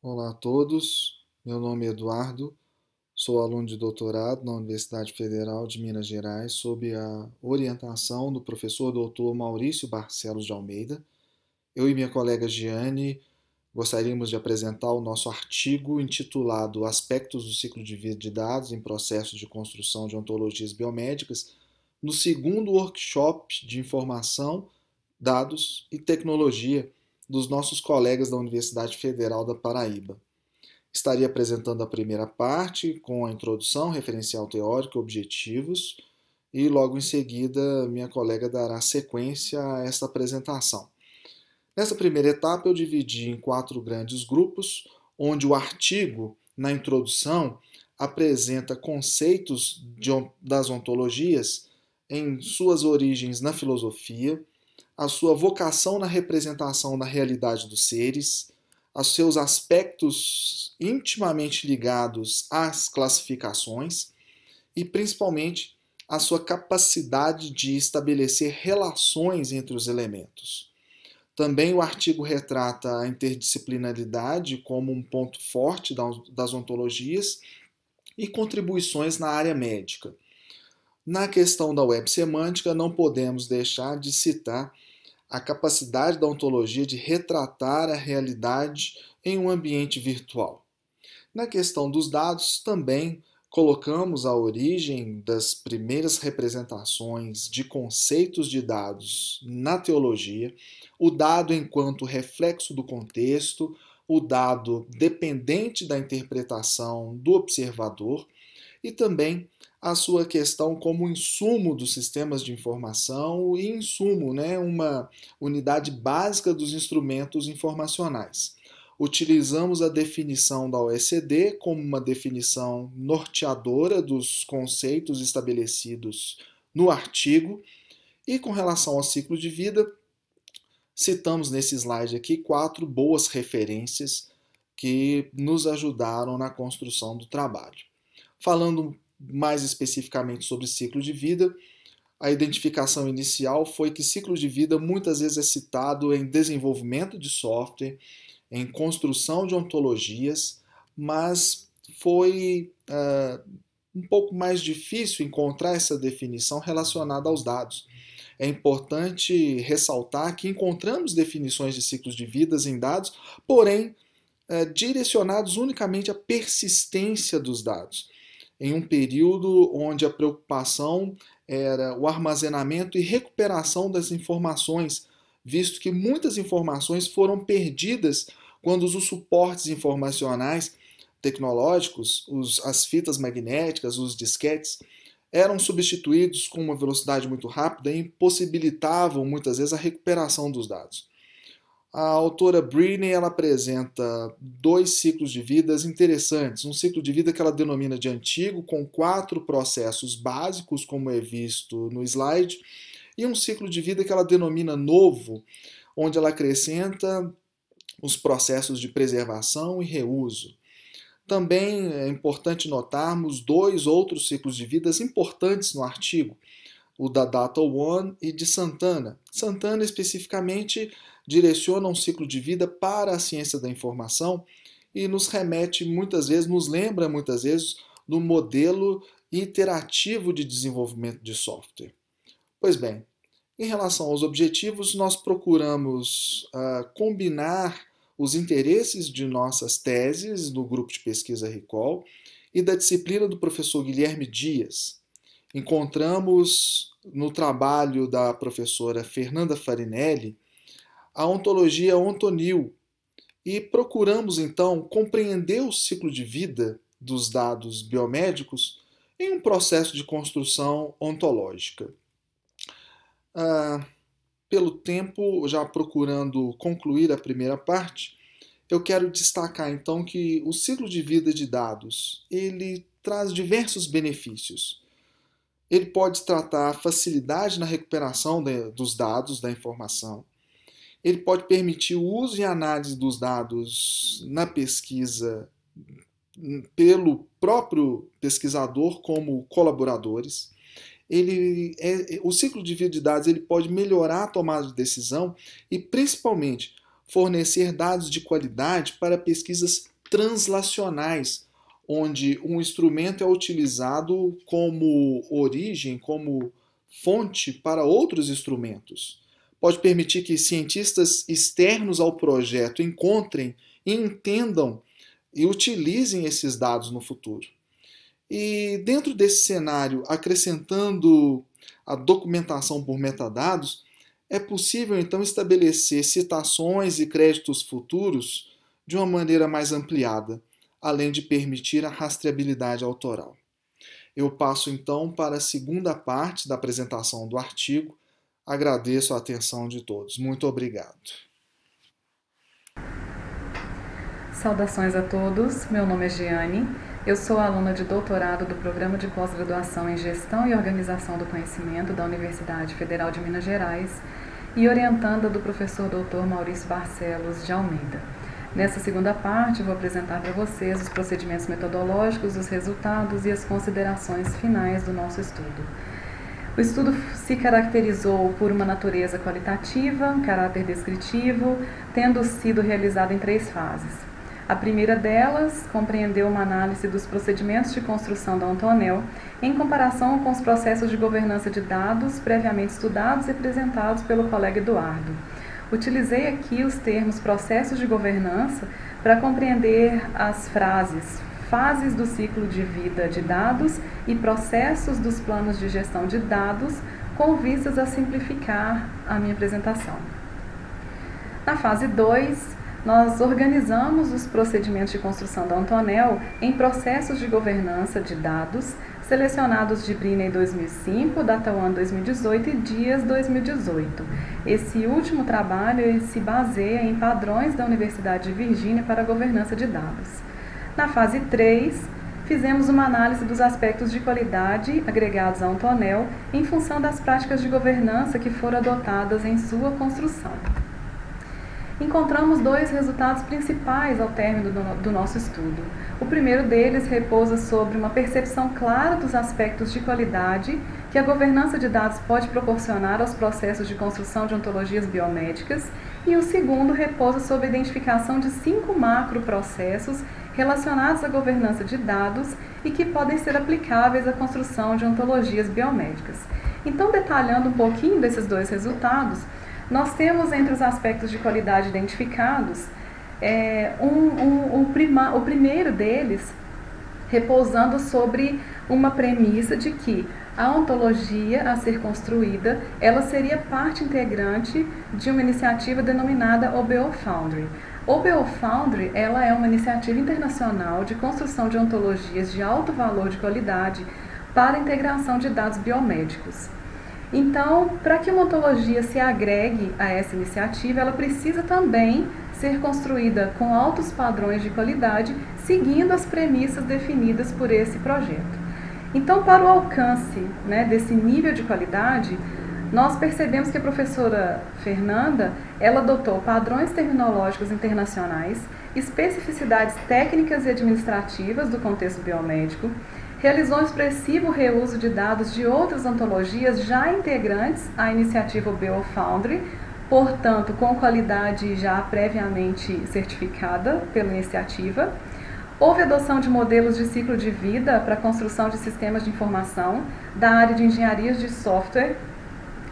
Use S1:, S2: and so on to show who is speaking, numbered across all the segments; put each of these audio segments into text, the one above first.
S1: Olá a todos, meu nome é Eduardo, sou aluno de doutorado na Universidade Federal de Minas Gerais, sob a orientação do professor Dr. Maurício Barcelos de Almeida. Eu e minha colega Giane gostaríamos de apresentar o nosso artigo intitulado Aspectos do ciclo de vida de dados em processos de construção de ontologias biomédicas, no segundo workshop de informação, dados e tecnologia dos nossos colegas da Universidade Federal da Paraíba. Estaria apresentando a primeira parte, com a introdução, referencial teórico e objetivos, e logo em seguida minha colega dará sequência a esta apresentação. Nessa primeira etapa eu dividi em 4 grandes grupos, onde o artigo, na introdução, apresenta conceitos das ontologias em suas origens na filosofia, a sua vocação na representação da realidade dos seres, aos seus aspectos intimamente ligados às classificações e, principalmente, a sua capacidade de estabelecer relações entre os elementos. Também o artigo retrata a interdisciplinaridade como um ponto forte das ontologias e contribuições na área médica. Na questão da web semântica, não podemos deixar de citar a capacidade da ontologia de retratar a realidade em um ambiente virtual. Na questão dos dados, também colocamos a origem das primeiras representações de conceitos de dados na teologia, o dado enquanto reflexo do contexto, o dado dependente da interpretação do observador e também a sua questão como insumo dos sistemas de informação e insumo, né, uma unidade básica dos instrumentos informacionais. Utilizamos a definição da OECD como uma definição norteadora dos conceitos estabelecidos no artigo e com relação ao ciclo de vida, citamos nesse slide aqui 4 boas referências que nos ajudaram na construção do trabalho. Falando mais especificamente sobre ciclo de vida, a identificação inicial foi que ciclo de vida muitas vezes é citado em desenvolvimento de software, em construção de ontologias, mas foi um pouco mais difícil encontrar essa definição relacionada aos dados. É importante ressaltar que encontramos definições de ciclos de vidas em dados, porém direcionados unicamente à persistência dos dados, em um período onde a preocupação era o armazenamento e recuperação das informações, visto que muitas informações foram perdidas quando os suportes informacionais tecnológicos, as fitas magnéticas, os disquetes, eram substituídos com uma velocidade muito rápida e impossibilitavam muitas vezes a recuperação dos dados. A autora Breene ela apresenta 2 ciclos de vidas interessantes. Um ciclo de vida que ela denomina de antigo, com 4 processos básicos, como é visto no slide, e um ciclo de vida que ela denomina novo, onde ela acrescenta os processos de preservação e reuso. Também é importante notarmos 2 outros ciclos de vidas importantes no artigo, o da Data One e de Santana. Santana especificamente direciona um ciclo de vida para a ciência da informação e nos remete muitas vezes, nos lembra muitas vezes do modelo iterativo de desenvolvimento de software. Pois bem, em relação aos objetivos, nós procuramos combinar os interesses de nossas teses no grupo de pesquisa Recall e da disciplina do professor Guilherme Dias. Encontramos no trabalho da professora Fernanda Farinelli a ontologia ontonil e procuramos então compreender o ciclo de vida dos dados biomédicos em um processo de construção ontológica. Pelo tempo, já procurando concluir a primeira parte, eu quero destacar então que o ciclo de vida de dados ele traz diversos benefícios. Ele pode tratar a facilidade na recuperação dos dados, da informação. Ele pode permitir o uso e análise dos dados na pesquisa pelo próprio pesquisador como colaboradores. O ciclo de vida de dados ele pode melhorar a tomada de decisão e, principalmente, fornecer dados de qualidade para pesquisas translacionais, onde um instrumento é utilizado como origem, como fonte para outros instrumentos. Pode permitir que cientistas externos ao projeto encontrem, entendam e utilizem esses dados no futuro. E dentro desse cenário, acrescentando a documentação por metadados, é possível então estabelecer citações e créditos futuros de uma maneira mais ampliada, além de permitir a rastreabilidade autoral. Eu passo então para a segunda parte da apresentação do artigo. Agradeço a atenção de todos. Muito obrigado.
S2: Saudações a todos, meu nome é Giane, eu sou aluna de doutorado do Programa de Pós-Graduação em Gestão e Organização do Conhecimento da Universidade Federal de Minas Gerais e orientanda do professor Dr. Maurício Barcelos de Almeida. Nessa segunda parte, vou apresentar para vocês os procedimentos metodológicos, os resultados e as considerações finais do nosso estudo. O estudo se caracterizou por uma natureza qualitativa, caráter descritivo, tendo sido realizado em 3 fases. A primeira delas compreendeu uma análise dos procedimentos de construção da Antonel em comparação com os processos de governança de dados previamente estudados e apresentados pelo colega Eduardo. Utilizei aqui os termos processos de governança para compreender as frases fases do ciclo de vida de dados e processos dos planos de gestão de dados, com vistas a simplificar a minha apresentação. Na fase 2, nós organizamos os procedimentos de construção da Antonel em processos de governança de dados, selecionados de Briney 2005, DataOne 2018 e Dias 2018. Esse último trabalho se baseia em padrões da Universidade de Virgínia para a governança de dados. Na fase 3, fizemos uma análise dos aspectos de qualidade agregados à Antonel em função das práticas de governança que foram adotadas em sua construção. Encontramos 2 resultados principais ao término do nosso estudo. O primeiro deles repousa sobre uma percepção clara dos aspectos de qualidade que a governança de dados pode proporcionar aos processos de construção de ontologias biomédicas, e o segundo repousa sobre a identificação de 5 macroprocessos relacionados à governança de dados e que podem ser aplicáveis à construção de ontologias biomédicas. Então, detalhando um pouquinho desses 2 resultados, nós temos entre os aspectos de qualidade identificados, o primeiro deles repousando sobre uma premissa de que a ontologia a ser construída, ela seria parte integrante de uma iniciativa denominada OBO Foundry. OBO Foundry, ela é uma iniciativa internacional de construção de ontologias de alto valor de qualidade para a integração de dados biomédicos. Então, para que uma ontologia se agregue a essa iniciativa, ela precisa também ser construída com altos padrões de qualidade, seguindo as premissas definidas por esse projeto. Então, para o alcance, desse nível de qualidade, nós percebemos que a professora Fernanda, ela adotou padrões terminológicos internacionais, especificidades técnicas e administrativas do contexto biomédico, realizou um expressivo reuso de dados de outras ontologias já integrantes à iniciativa OBO Foundry, portanto, com qualidade já previamente certificada pela iniciativa. Houve adoção de modelos de ciclo de vida para a construção de sistemas de informação da área de engenharias de software,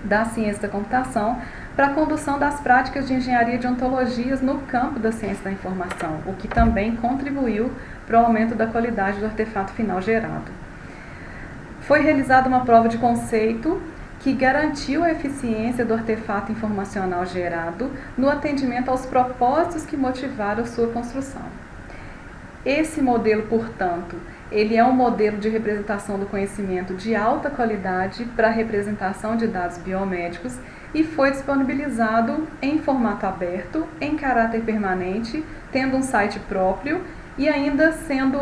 S2: da ciência da computação, para a condução das práticas de engenharia de ontologias no campo da ciência da informação, o que também contribuiu para o aumento da qualidade do artefato final gerado. Foi realizada uma prova de conceito que garantiu a eficiência do artefato informacional gerado no atendimento aos propósitos que motivaram sua construção. Esse modelo, portanto, ele é um modelo de representação do conhecimento de alta qualidade para a representação de dados biomédicos e foi disponibilizado em formato aberto, em caráter permanente, tendo um site próprio e ainda sendo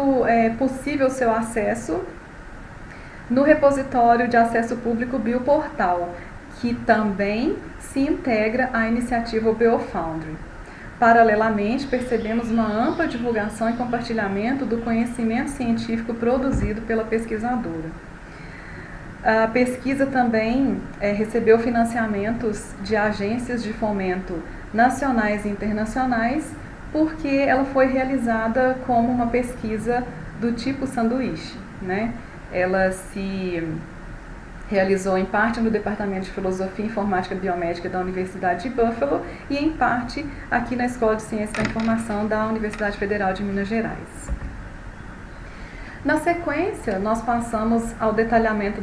S2: possível seu acesso no repositório de acesso público Bioportal, que também se integra à iniciativa OBO Foundry. Paralelamente, percebemos uma ampla divulgação e compartilhamento do conhecimento científico produzido pela pesquisadora. A pesquisa também recebeu financiamentos de agências de fomento nacionais e internacionais, porque ela foi realizada como uma pesquisa do tipo sanduíche, né? Ela se realizou em parte no Departamento de Filosofia, Informática e Biomédica da Universidade de Buffalo e em parte aqui na Escola de Ciência da Informação da Universidade Federal de Minas Gerais. Na sequência, nós passamos ao detalhamento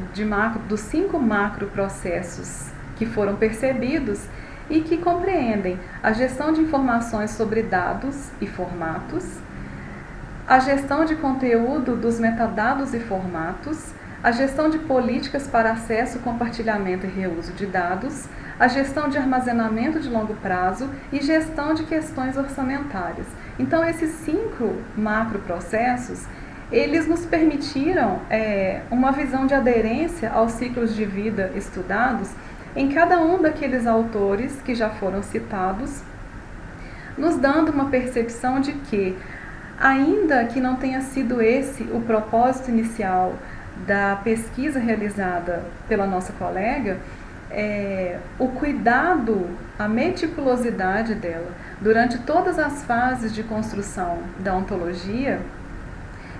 S2: dos 5 macroprocessos que foram percebidos e que compreendem a gestão de informações sobre dados e formatos, a gestão de conteúdo dos metadados e formatos, a gestão de políticas para acesso, compartilhamento e reuso de dados, a gestão de armazenamento de longo prazo e gestão de questões orçamentárias. Então, esses 5 macroprocessos, eles nos permitiram uma visão de aderência aos ciclos de vida estudados em cada um daqueles autores que já foram citados, nos dando uma percepção de que, ainda que não tenha sido esse o propósito inicial da pesquisa realizada pela nossa colega, o cuidado, a meticulosidade dela durante todas as fases de construção da ontologia,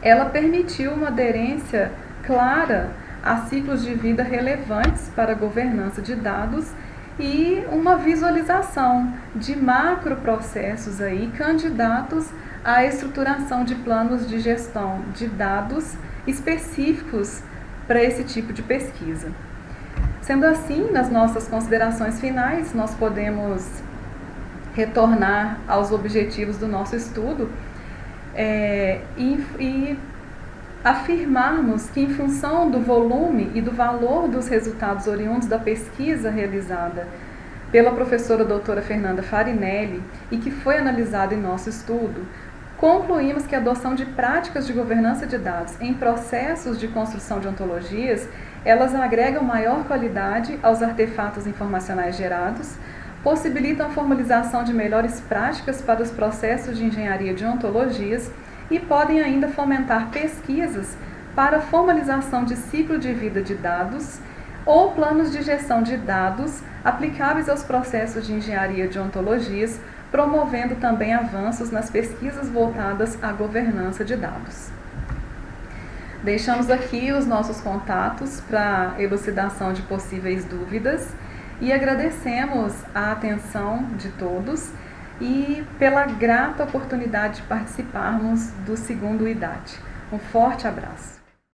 S2: ela permitiu uma aderência clara a ciclos de vida relevantes para a governança de dados e uma visualização de macroprocessos aí candidatos à estruturação de planos de gestão de dados específicos para esse tipo de pesquisa. Sendo assim, nas nossas considerações finais, nós podemos retornar aos objetivos do nosso estudo e afirmarmos que, em função do volume e do valor dos resultados oriundos da pesquisa realizada pela professora doutora Fernanda Farinelli e que foi analisada em nosso estudo, concluímos que a adoção de práticas de governança de dados em processos de construção de ontologias, elas agregam maior qualidade aos artefatos informacionais gerados, possibilitam a formalização de melhores práticas para os processos de engenharia de ontologias e podem ainda fomentar pesquisas para a formalização de ciclo de vida de dados ou planos de gestão de dados aplicáveis aos processos de engenharia de ontologias, promovendo também avanços nas pesquisas voltadas à governança de dados. Deixamos aqui os nossos contatos para elucidação de possíveis dúvidas e agradecemos a atenção de todos e pela grata oportunidade de participarmos do segundo IDAT. Um forte abraço.